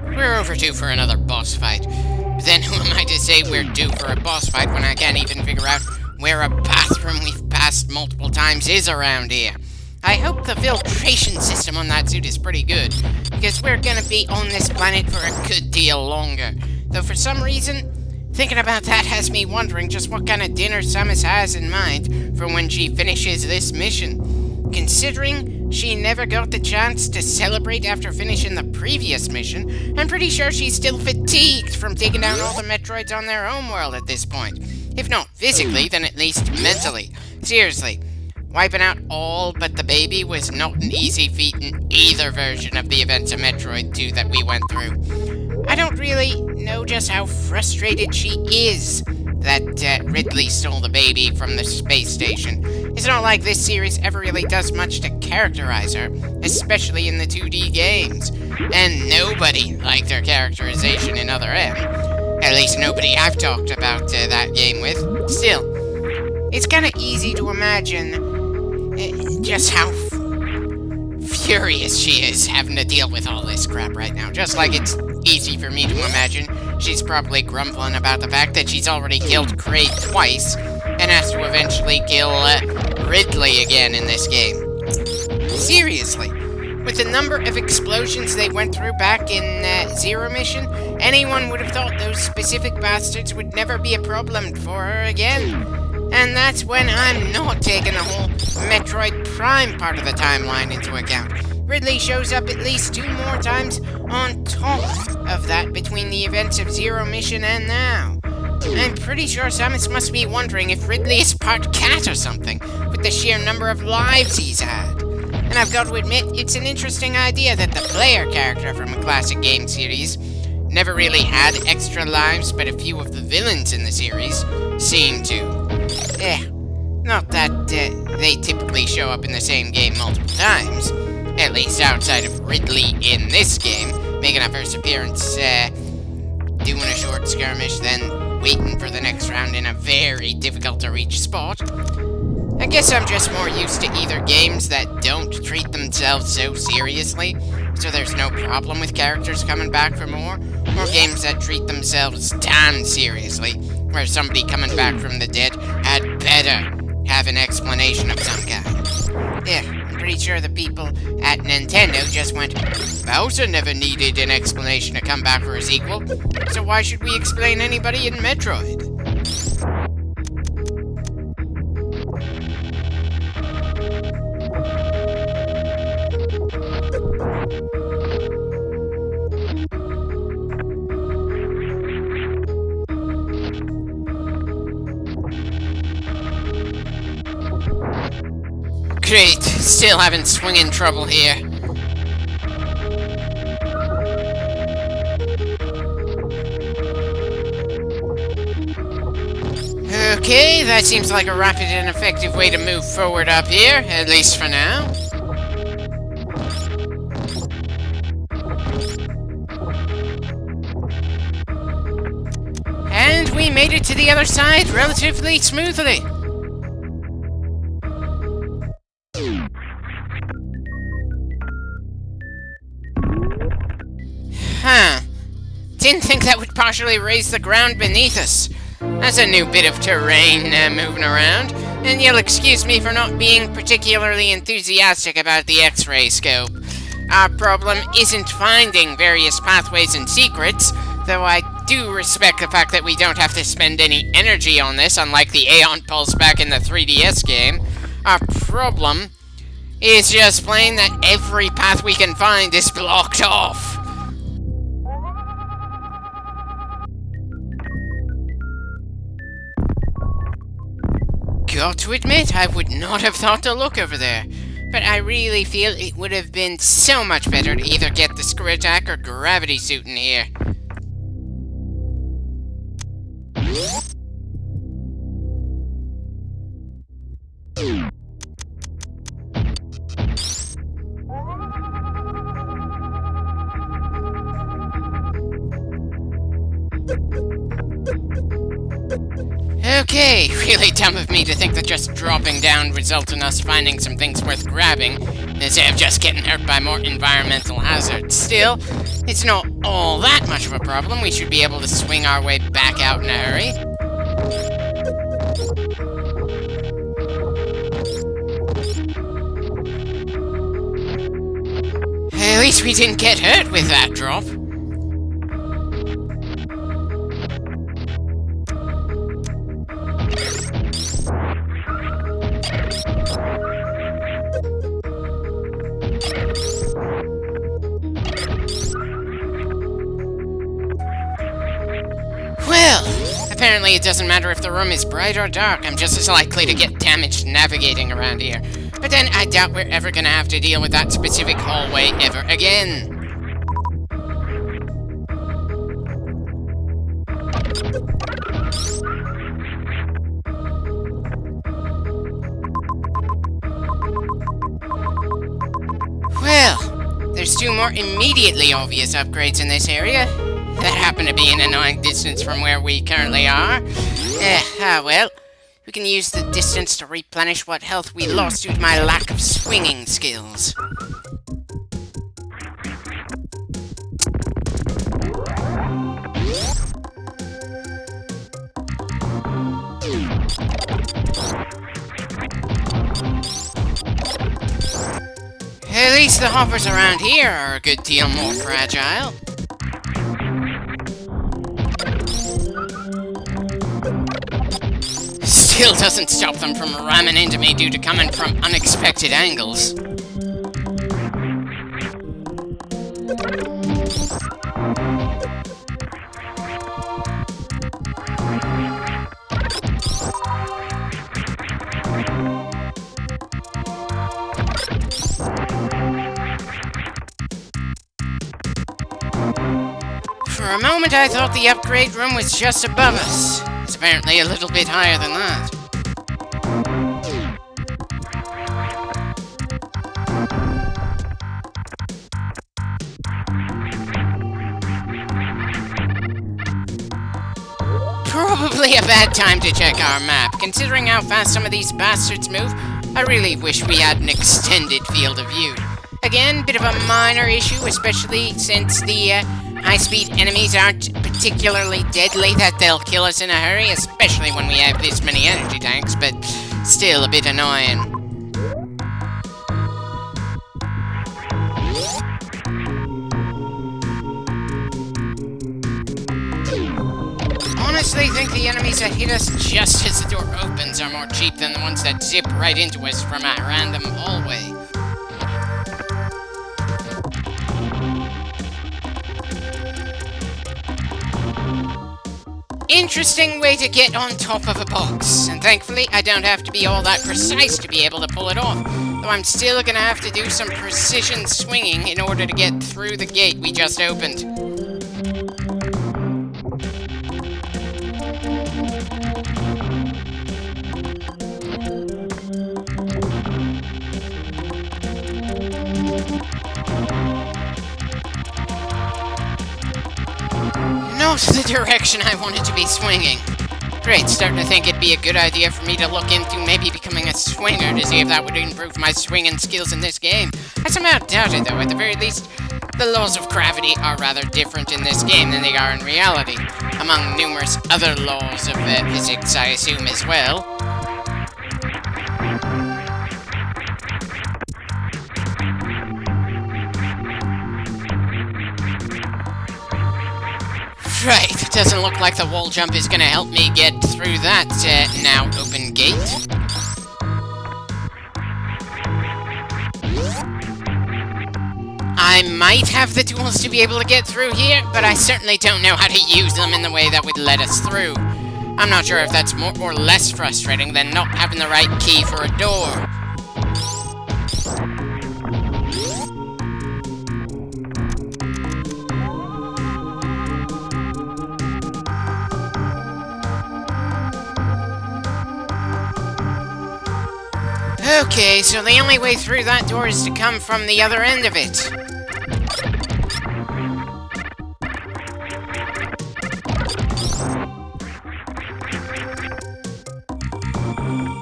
We're overdue for another boss fight. But then who am I to say we're due for a boss fight when I can't even figure out where a bathroom we've passed multiple times is around here? I hope the filtration system on that suit is pretty good, because we're gonna be on this planet for a good deal longer. Though for some reason, thinking about that has me wondering just what kind of dinner Samus has in mind for when she finishes this mission. Considering she never got the chance to celebrate after finishing the previous mission, I'm pretty sure she's still fatigued from taking down all the Metroids on their home world at this point. If not physically, then at least mentally. Seriously, wiping out all but the baby was not an easy feat in either version of the events of Metroid 2 that we went through. I don't really know just how frustrated she is that Ridley stole the baby from the space station. It's not like this series ever really does much to characterize her, especially in the 2D games. And nobody liked her characterization in Other M. At least nobody I've talked about that game with. Still, it's kind of easy to imagine just how furious she is having to deal with all this crap right now. Just like it's easy for me to imagine she's probably grumbling about the fact that she's already killed Kraid twice and has to eventually kill Ridley again in this game. Seriously, with the number of explosions they went through back in Zero Mission, anyone would have thought those specific bastards would never be a problem for her again. And that's when I'm not taking the whole Metroid Prime part of the timeline into account. Ridley shows up at least 2 more times on top of that between the events of Zero Mission and now. I'm pretty sure Samus must be wondering if Ridley is part cat or something, with the sheer number of lives he's had. And I've got to admit, it's an interesting idea that the player character from a classic game series never really had extra lives, but a few of the villains in the series seem to. Not that they typically show up in the same game multiple times. At least outside of Ridley in this game, making a first appearance, doing a short skirmish, then waiting for the next round in a very difficult-to-reach spot. I guess I'm just more used to either games that don't treat themselves so seriously, so there's no problem with characters coming back for more, or games that treat themselves damn seriously, where somebody coming back from the dead had better have an explanation of some kind. I'm pretty sure the people at Nintendo just went, Bowser never needed an explanation to come back for a sequel, so why should we explain anybody in Metroid? Great, still having swinging trouble here. Okay, that seems like a rapid and effective way to move forward up here, at least for now. And we made it to the other side relatively smoothly. Didn't think that would partially raise the ground beneath us. That's a new bit of terrain moving around, and you'll excuse me for not being particularly enthusiastic about the X-ray scope. Our problem isn't finding various pathways and secrets, though I do respect the fact that we don't have to spend any energy on this, unlike the Aeon Pulse back in the 3DS game. Our problem is just plain that every path we can find is blocked off. Got to admit, I would not have thought to look over there, but I really feel it would have been so much better to either get the screw attack or gravity suit in here. Okay, really dumb of me to think that just dropping down would result in us finding some things worth grabbing, instead of just getting hurt by more environmental hazards. Still, it's not all that much of a problem. We should be able to swing our way back out in a hurry. At least we didn't get hurt with that drop. Well, apparently it doesn't matter if the room is bright or dark. I'm just as likely to get damaged navigating around here. But then I doubt we're ever gonna have to deal with that specific hallway ever again. Well, there's two more immediately obvious upgrades in this area that happen to be an annoying distance from where we currently are. Well, we can use the distance to replenish what health we lost due to my lack of swinging skills. At least the hoppers around here are a good deal more fragile. Still doesn't stop them from ramming into me due to coming from unexpected angles. For a moment I thought the upgrade room was just above us. It's apparently a little bit higher than that. Probably a bad time to check our map. Considering how fast some of these bastards move, I really wish we had an extended field of view. Again, bit of a minor issue, especially since the high-speed enemies aren't particularly deadly that they'll kill us in a hurry, especially when we have this many energy tanks, but still a bit annoying. Honestly, think the enemies that hit us just as the door opens are more cheap than the ones that zip right into us from a random hallway. Interesting way to get on top of a box, and thankfully I don't have to be all that precise to be able to pull it off, though I'm still gonna have to do some precision swinging in order to get through the gate we just opened. Not the direction I wanted to be swinging. Great, starting to think it'd be a good idea for me to look into maybe becoming a swinger to see if that would improve my swinging skills in this game. I somehow doubt it though. At the very least, the laws of gravity are rather different in this game than they are in reality, among numerous other laws of physics, I assume, as well. Right, doesn't look like the wall jump is gonna help me get through that now open gate. I might have the tools to be able to get through here, but I certainly don't know how to use them in the way that would let us through. I'm not sure if that's more or less frustrating than not having the right key for a door. Okay, so the only way through that door is to come from the other end of it.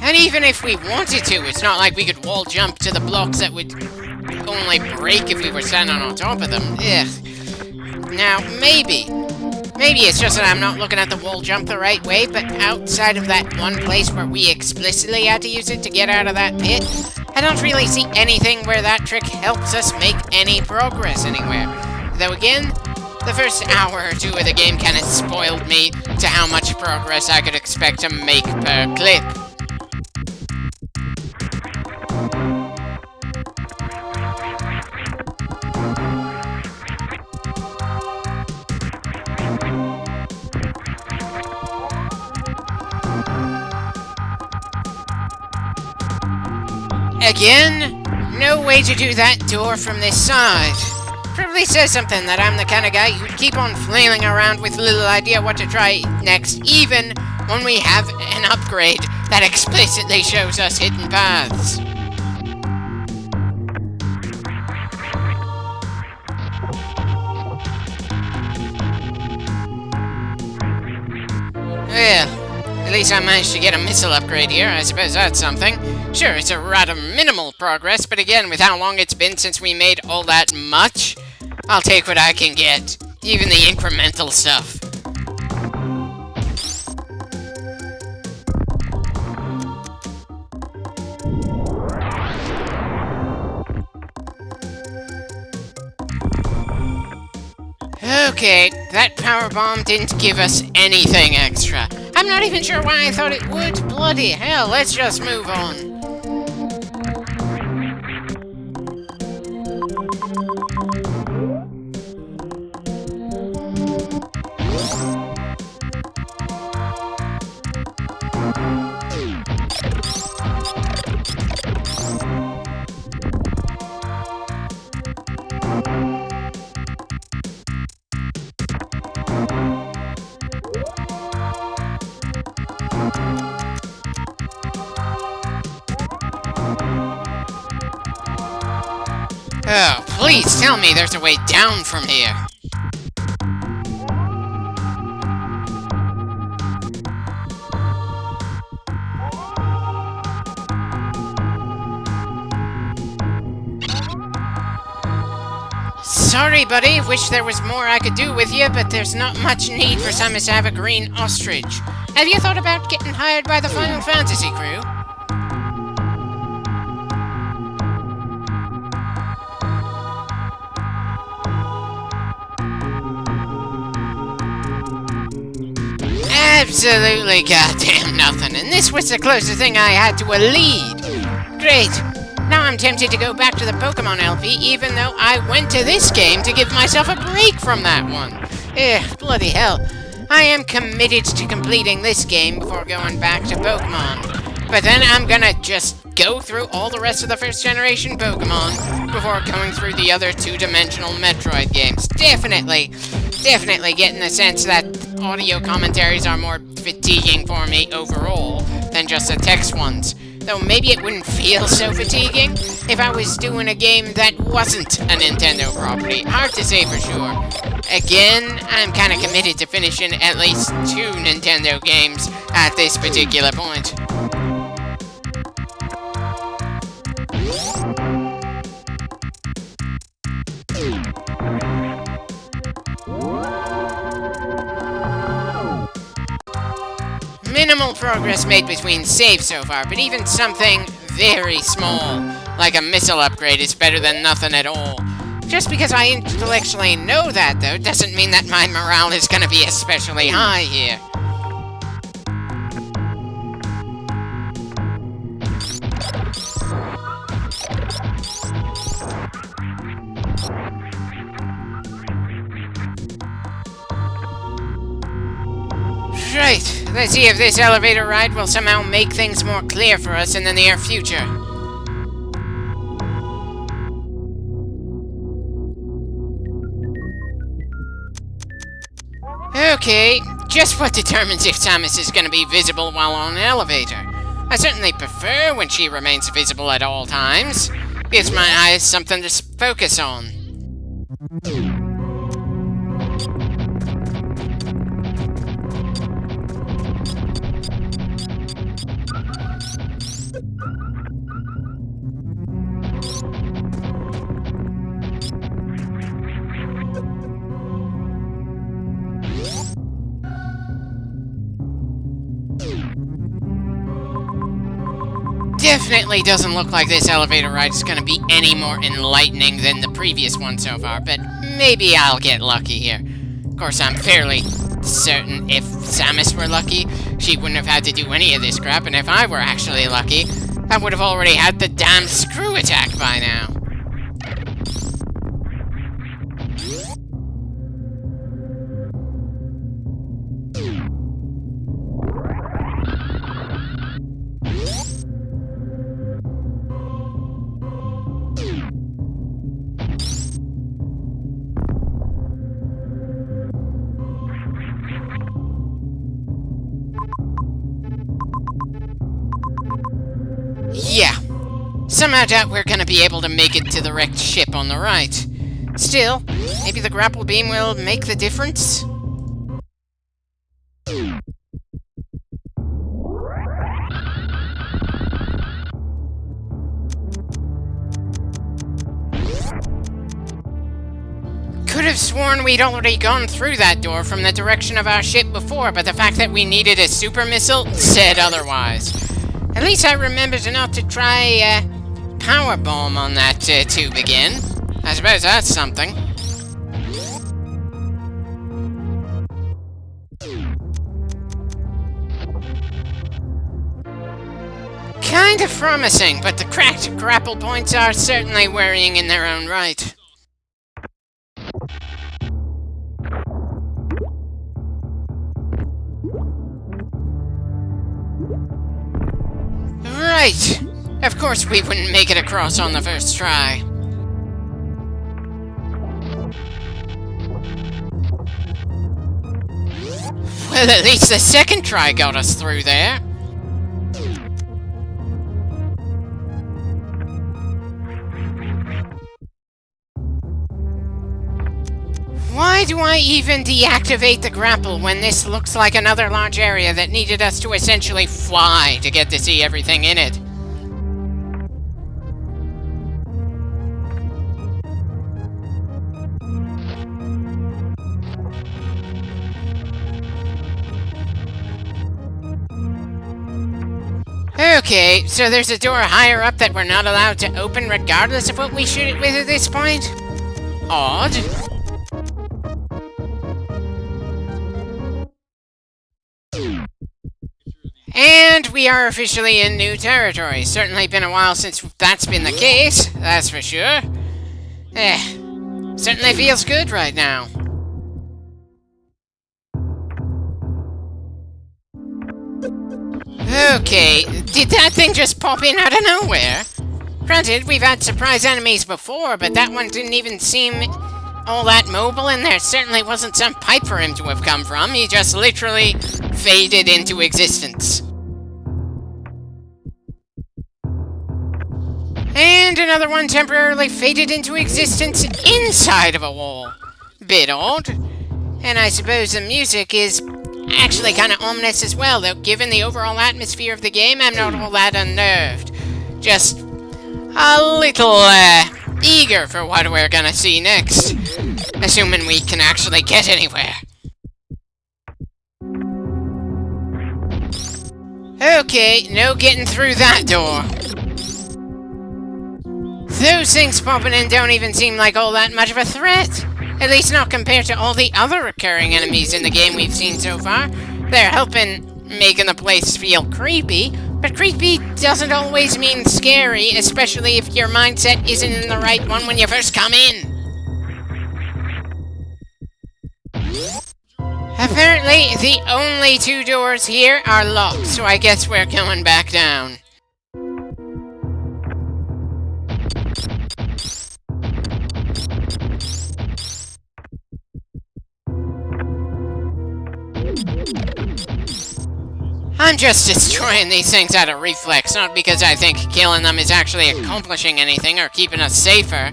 And even if we wanted to, it's not like we could wall jump to the blocks that would only break if we were standing on top of them. Ugh. Now, maybe it's just that I'm not looking at the wall jump the right way, but outside of that one place where we explicitly had to use it to get out of that pit, I don't really see anything where that trick helps us make any progress anywhere. Though again, the first hour or two of the game kind of spoiled me to how much progress I could expect to make per clip. Again, no way to do that door from this side. Probably says something that I'm the kind of guy who'd keep on flailing around with little idea what to try next, even when we have an upgrade that explicitly shows us hidden paths. Well, at least I managed to get a missile upgrade here. I suppose that's something. Sure, it's a rather minimal progress, but again, with how long it's been since we made all that much, I'll take what I can get. Even the incremental stuff. Okay, that power bomb didn't give us anything extra. I'm not even sure why I thought it would. Bloody hell, let's just move on. Oh, please tell me there's a way down from here. Sorry, buddy. Wish there was more I could do with you, but there's not much need for Samus to have a green ostrich. Have you thought about getting hired by the Final Fantasy crew? Absolutely goddamn nothing, and this was the closest thing I had to a lead. Great. Now I'm tempted to go back to the Pokemon LP, even though I went to this game to give myself a break from that one. Ugh, bloody hell. I am committed to completing this game before going back to Pokemon. But then I'm gonna just go through all the rest of the first generation Pokemon before going through the other two-dimensional Metroid games. Definitely getting the sense that audio commentaries are more fatiguing for me overall than just the text ones. Though maybe it wouldn't feel so fatiguing if I was doing a game that wasn't a Nintendo property. Hard to say for sure. Again, I'm kind of committed to finishing at least 2 Nintendo games at this particular point. Minimal progress made between saves so far, but even something very small, like a missile upgrade, is better than nothing at all. Just because I intellectually know that, though, doesn't mean that my morale is gonna be especially high here. Right, let's see if this elevator ride will somehow make things more clear for us in the near future. Okay, just what determines if Samus is going to be visible while on an elevator? I certainly prefer when she remains visible at all times. Gives my eyes something to focus on. definitely doesn't look like this elevator ride is going to be any more enlightening than the previous one so far, but maybe I'll get lucky here. Of course, I'm fairly certain if Samus were lucky, she wouldn't have had to do any of this crap, and if I were actually lucky, I would have already had the damn screw attack by now. Yeah. Somehow doubt we're gonna be able to make it to the wrecked ship on the right. Still, maybe the grapple beam will make the difference? Could have sworn we'd already gone through that door from the direction of our ship before, but the fact that we needed a super missile said otherwise. At least I remembered not to try, power bomb on that tube again. I suppose that's something. Kind of promising, but the cracked grapple points are certainly worrying in their own right. Right! Of course we wouldn't make it across on the first try. Well, at least the second try got us through there. Why do I even deactivate the grapple when this looks like another large area that needed us to essentially fly to get to see everything in it? Okay, so there's a door higher up that we're not allowed to open regardless of what we shoot it with at this point? Odd. And we are officially in new territory. Certainly been a while since that's been the case, that's for sure. Certainly feels good right now. Okay, did that thing just pop in out of nowhere? Granted, we've had surprise enemies before, but that one didn't even seem all that mobile, and there certainly wasn't some pipe for him to have come from. He just literally faded into existence. And another one temporarily faded into existence inside of a wall. Bit odd. And I suppose the music is actually kind of ominous as well, though given the overall atmosphere of the game, I'm not all that unnerved. Just a little, eager for what we're gonna see next. Assuming we can actually get anywhere. Okay, no getting through that door. Those things popping in don't even seem like all that much of a threat. At least not compared to all the other recurring enemies in the game we've seen so far. They're helping making the place feel creepy, but creepy doesn't always mean scary, especially if your mindset isn't in the right one when you first come in. Apparently, the only two doors here are locked, so I guess we're going back down. I'm just destroying these things out of reflex, not because I think killing them is actually accomplishing anything or keeping us safer.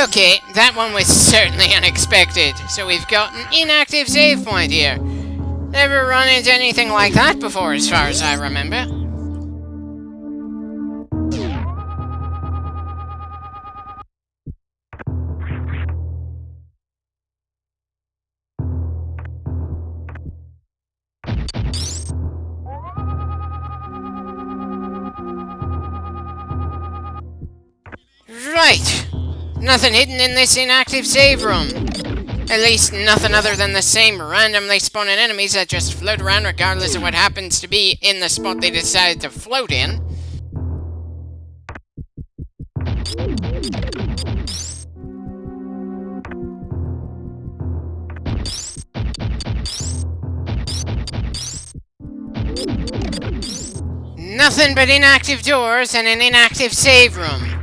Okay, that one was certainly unexpected, so we've got an inactive save point here. Never run into anything like that before, as far as I remember. Right! Nothing hidden in this inactive save room. At least nothing other than the same randomly spawning enemies that just float around regardless of what happens to be in the spot they decided to float in. Nothing but inactive doors and an inactive save room.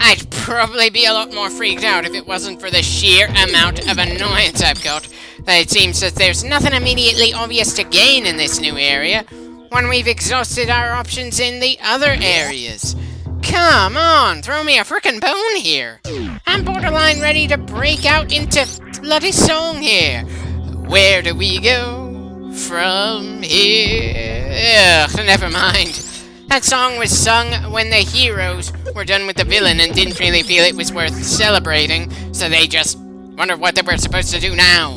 I'd probably be a lot more freaked out if it wasn't for the sheer amount of annoyance I've got. That it seems that there's nothing immediately obvious to gain in this new area when we've exhausted our options in the other areas. Come on, throw me a frickin' bone here. I'm borderline ready to break out into bloody song here. Where do we go from here? Ugh, never mind. That song was sung when the heroes were done with the villain and didn't really feel it was worth celebrating, so they just wondered what they were supposed to do now.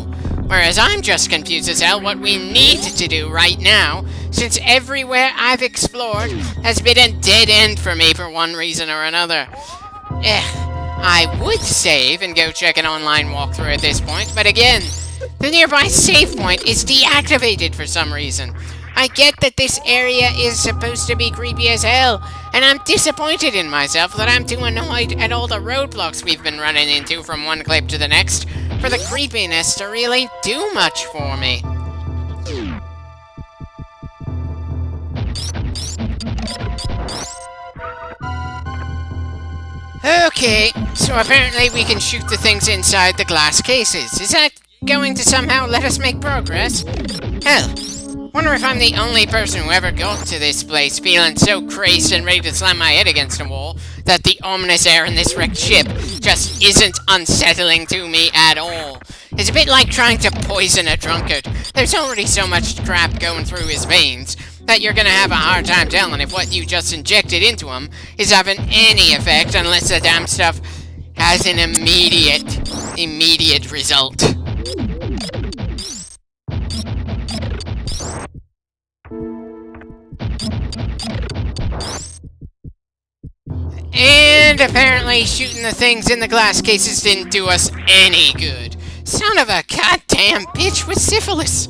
Whereas I'm just confused as hell what we need to do right now, since everywhere I've explored has been a dead end for me for one reason or another. I would save and go check an online walkthrough at this point, but again, the nearby save point is deactivated for some reason. I get that this area is supposed to be creepy as hell, and I'm disappointed in myself that I'm too annoyed at all the roadblocks we've been running into from one clip to the next for the creepiness to really do much for me. Okay, so apparently we can shoot the things inside the glass cases. Is that going to somehow let us make progress? Hell, wonder if I'm the only person who ever got to this place feeling so crazed and ready to slam my head against a wall that the ominous air in this wrecked ship just isn't unsettling to me at all. It's a bit like trying to poison a drunkard. There's already so much crap going through his veins that you're gonna have a hard time telling if what you just injected into him is having any effect unless the damn stuff has an immediate result. And apparently shooting the things in the glass cases didn't do us any good. Son of a goddamn bitch with syphilis!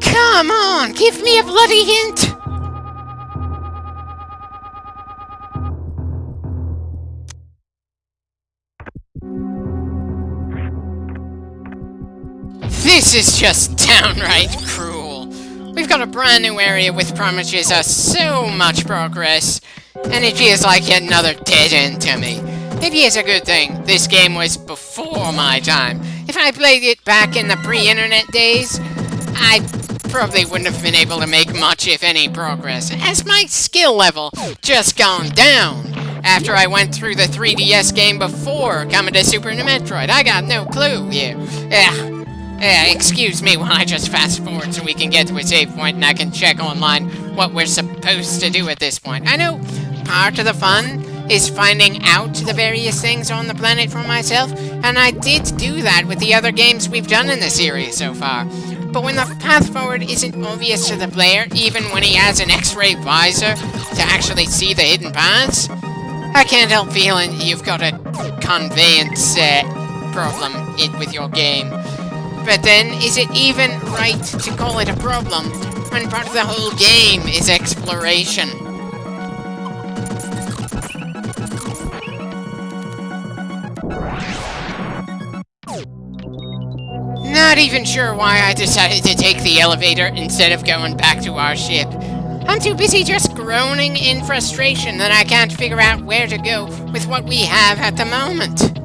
Come on, give me a bloody hint! This is just downright cruel. We've got a brand new area with promises us so much progress, and it feels like yet another dead end to me. Maybe it's a good thing this game was before my time. If I played it back in the pre-internet days, I probably wouldn't have been able to make much, if any, progress, as my skill level just gone down. After I went through the 3DS game before coming to Super Metroid, I got no clue here. Excuse me while I just fast forward so we can get to a save point and I can check online what we're supposed to do at this point. I know part of the fun is finding out the various things on the planet for myself, and I did do that with the other games we've done in the series so far. But when the path forward isn't obvious to the player, even when he has an X-ray visor to actually see the hidden paths, I can't help feeling you've got a conveyance problem with your game. But then, is it even right to call it a problem when part of the whole game is exploration? Not even sure why I decided to take the elevator instead of going back to our ship. I'm too busy just groaning in frustration that I can't figure out where to go with what we have at the moment.